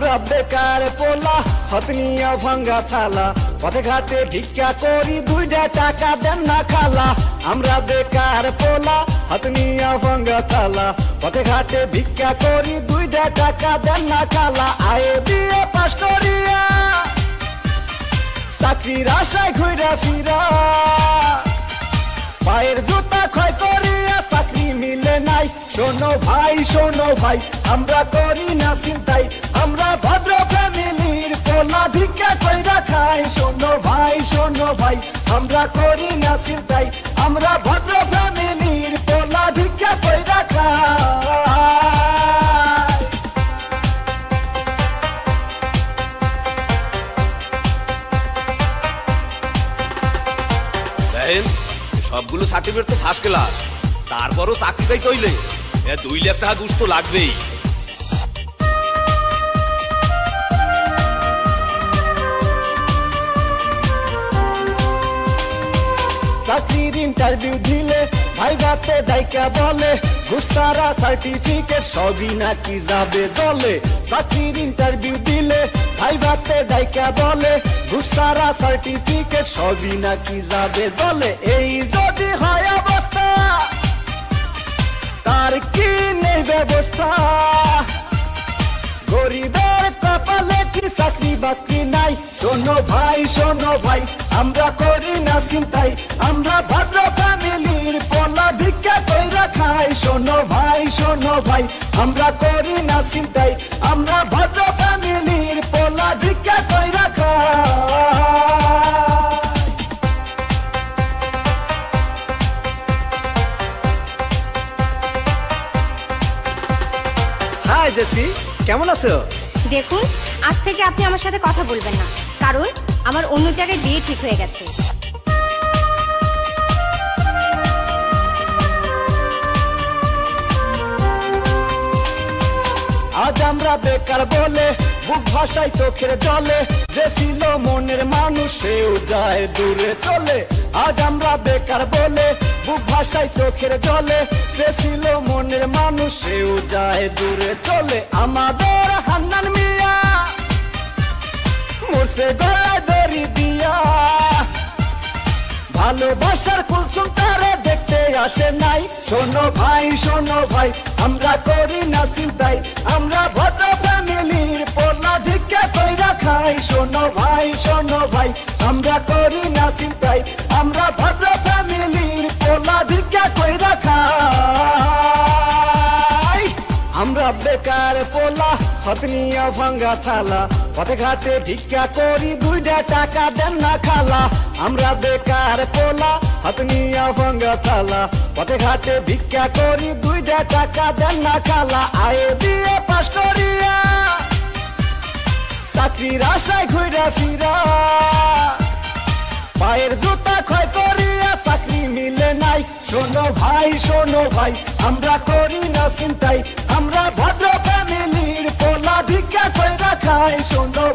আমরা বেকার পোলা হতনিয়া ভাঙ্গা থালা পথে ঘাটে ভিক্ষা করি দুইটা টাকা দেন না খালা আমরা বেকার পোলা হতনিয়া ভাঙ্গা থালা পথে ঘাটে ভিক্ষা করি দুইটা টাকা দেন না খালা আয়ে বিয়ে পাস করিয়া চাকরির আশায় ঘুরা ফিরা পায়ের জুতা ক্ষয় করিয়া চাকরি মিলে নাই শোনো ভাই আমরা করি না চিন্তাই আমরা ভদ্র ফ্যামিলির পোলা ভিক্ষা কইরা খাই শোনো ভাই আমরা করি না চিন্তাই আমরা ভদ্র ফ্যামিলির পোলা ভিক্ষা কইরা খাই। সবগুলো সার্টিফিকেট তো ফার্স্ট ক্লাস, তারপরও চাকরি পাই কইলে 2 লাখ টাকা ঘুষ তো লাগবেই। চাকরির ইন্টারভিউ দিলে ভাইবাতে ডাইকা বলে ঘুষ ছাড়া সার্টিফিকেট সবই নাকি যাবে দলে চাকরির ইন্টারভিউ দিলে ভাইবাতে ডাইকা বলে ঘুষ ছাড়া সার্টিফিকেট সবই নাকি যাবে দলে এই যদি হয় অবস্থা তার কি নেই ব্যবস্থা গরিবের কপালে কি চাকরি বাকরি নাই শোনো ভাই আমরা করি না চিন্তাই আমরা ভদ্র ফ্যামিলির পোলা ভিক্ষা কইরা খাই শোনো ভাই আমরা করি না চিন্তাই আমরা ভদ্র ফ্যামিলির পোলা ভিক্ষা কইরা খাই। হাই জেসি, কেমন আছো? দেখুন, আজ থেকে আপনি আমার সাথে কথা বলবেন না, কারণ আমার অন্য জায়গায় বিয়ে ঠিক হয়ে গেছে। আজ আমরা বেকার বলে বুক ভাষায় চোখের জলে যে ছিল মনের মানুষ সেও যায় দূরে চলে আজ আমরা বেকার বলে বুক ভাষায় চোখের জলে যে ছিল মনের মানুষ সেও যায় দূরে চলে আমাদের হান্নান মিয়া মোরসে গলায় দড়ি দিয়া ভালোবাসার কুলসুম তারে দেখতে আসে নাই শোনো ভাই আমরা করি না চিন্তাই আমরা ভদ্র ফ্যামিলির পোলা ভিক্ষা কইরা খাই শোনো ভাই আমরা করি না চিন্তাই আমরা ভদ্র ফ্যামিলির পোলা ভিক্ষা কইরা খাই। আমরা বেকার পোলা হতনিয়া ভাঙ্গা থালা পথে ঘাটে ভিক্ষা করি দুইটা টাকা দেন না খালা আমরা বেকার পোলা হতনিয়া ভাঙ্গা থালা পথে ঘাটে ভিক্ষা করি দুইটা টাকা দেন না খালা আয়ে বিয়ে পাস করিয়া চাকরির আশায় ঘুরা ফিরা পায়ের জুতা ক্ষয় করিয়া চাকরি মিলে নাই শোনো ভাই আমরা করি না চিন্তাই আমরা ভদ্র ফ্যামিলির পোলা ভিক্ষা কইরা খাই শোনো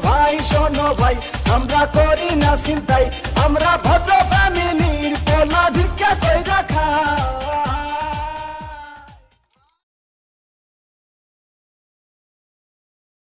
ভাই আমরা করি না চিন্তাই আমরা ভদ্র